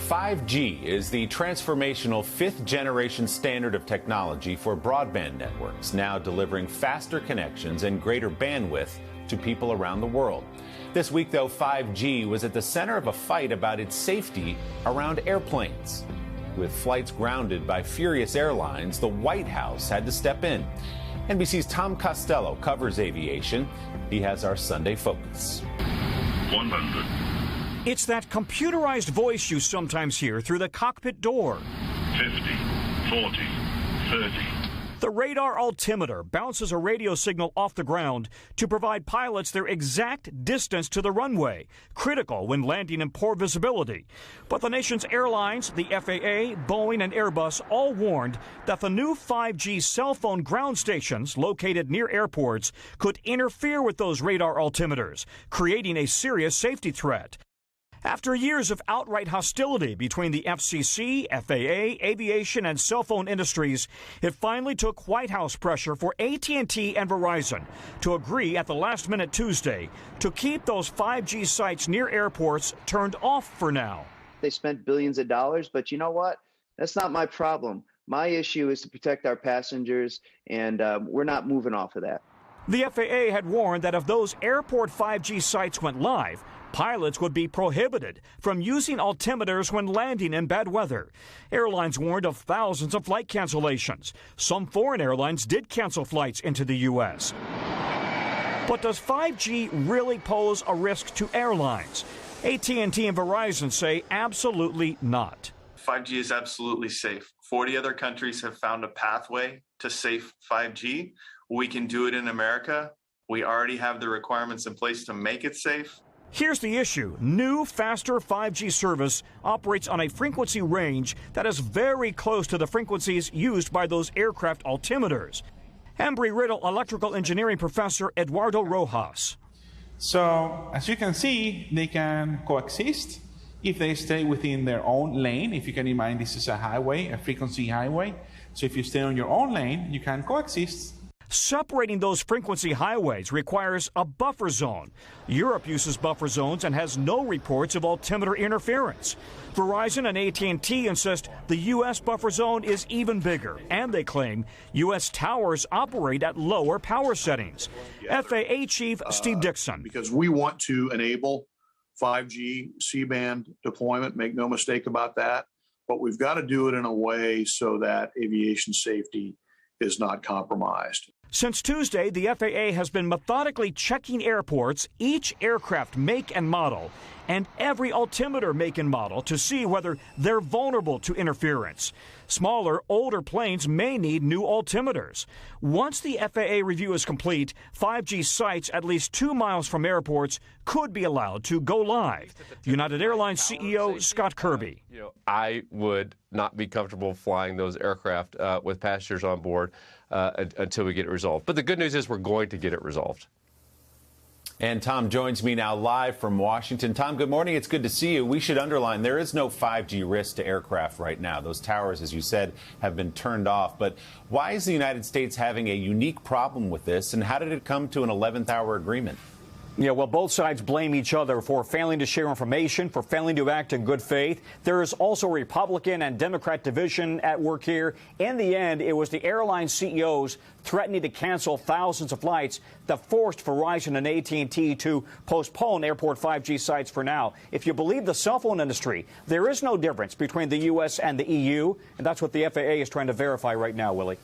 5G is the transformational fifth-generation standard of technology for broadband networks, now delivering faster connections and greater bandwidth to people around the world. This week, though, 5G was at the center of a fight about its safety around airplanes. With flights grounded by furious airlines, the White House had to step in. NBC's Tom Costello covers aviation. He has our Sunday focus. 100. It's that computerized voice you sometimes hear through the cockpit door. 50, 40, 30. The radar altimeter bounces a radio signal off the ground to provide pilots their exact distance to the runway, critical when landing in poor visibility. But the nation's airlines, the FAA, Boeing, and Airbus all warned that the new 5G cell phone ground stations located near airports could interfere with those radar altimeters, creating a serious safety threat. After years of outright hostility between the FCC, FAA, aviation, and cell phone industries, it finally took White House pressure for AT&T and Verizon to agree at the last minute Tuesday to keep those 5G sites near airports turned off for now. They spent billions of dollars, but you know what? That's not my problem. My issue is to protect our passengers, and we're not moving off of that. The FAA had warned that if those airport 5G sites went live, pilots would be prohibited from using altimeters when landing in bad weather. Airlines warned of thousands of flight cancellations. Some foreign airlines did cancel flights into the U.S. But does 5G really pose a risk to airlines? AT&T and Verizon say absolutely not. 5G is absolutely safe. 40 other countries have found a pathway to safe 5G. We can do it in America. We already have the requirements in place to make it safe. Here's the issue. New, faster 5G service operates on a frequency range that is very close to the frequencies used by those aircraft altimeters. Embry-Riddle electrical engineering professor Eduardo Rojas. So, as you can see, they can coexist if they stay within their own lane. If you can imagine, this is a highway, a frequency highway. So if you stay on your own lane, you can coexist. Separating those frequency highways requires a buffer zone. Europe uses buffer zones and has no reports of altimeter interference. Verizon and AT&T insist the U.S. buffer zone is even bigger, and they claim U.S. towers operate at lower power settings. FAA Chief Steve Dixon. Because we want to enable 5G C-band deployment, make no mistake about that, but we've got to do it in a way so that aviation safety is not compromised. Since Tuesday, the FAA has been methodically checking airports, each aircraft make and model, and every altimeter make and model to see whether they're vulnerable to interference. Smaller, older planes may need new altimeters. Once the FAA review is complete, 5G sites at least 2 miles from airports could be allowed to go live. United Airlines CEO Scott Kirby. I would not be comfortable flying those aircraft with passengers on board until we get it resolved. But the good news is we're going to get it resolved. And Tom joins me now live from Washington. Tom, good morning. It's good to see you. We should underline there is no 5G risk to aircraft right now. Those towers, as you said, have been turned off. But why is the United States having a unique problem with this, and how did it come to an 11th hour agreement? Yeah, well, both sides blame each other for failing to share information, for failing to act in good faith. There is also Republican and Democrat division at work here. In the end, it was the airline CEOs threatening to cancel thousands of flights that forced Verizon and AT&T to postpone airport 5G sites for now. If you believe the cell phone industry, there is no difference between the U.S. and the EU, and that's what the FAA is trying to verify right now, Willie.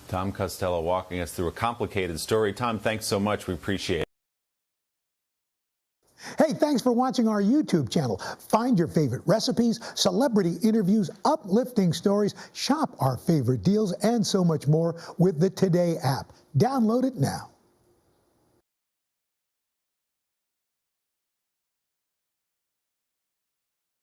Tom Costello walking us through a complicated story. Tom, thanks so much. We appreciate it. Hey, thanks for watching our YouTube channel. Find your favorite recipes, celebrity interviews, uplifting stories, shop our favorite deals, and so much more with the Today app. Download it now.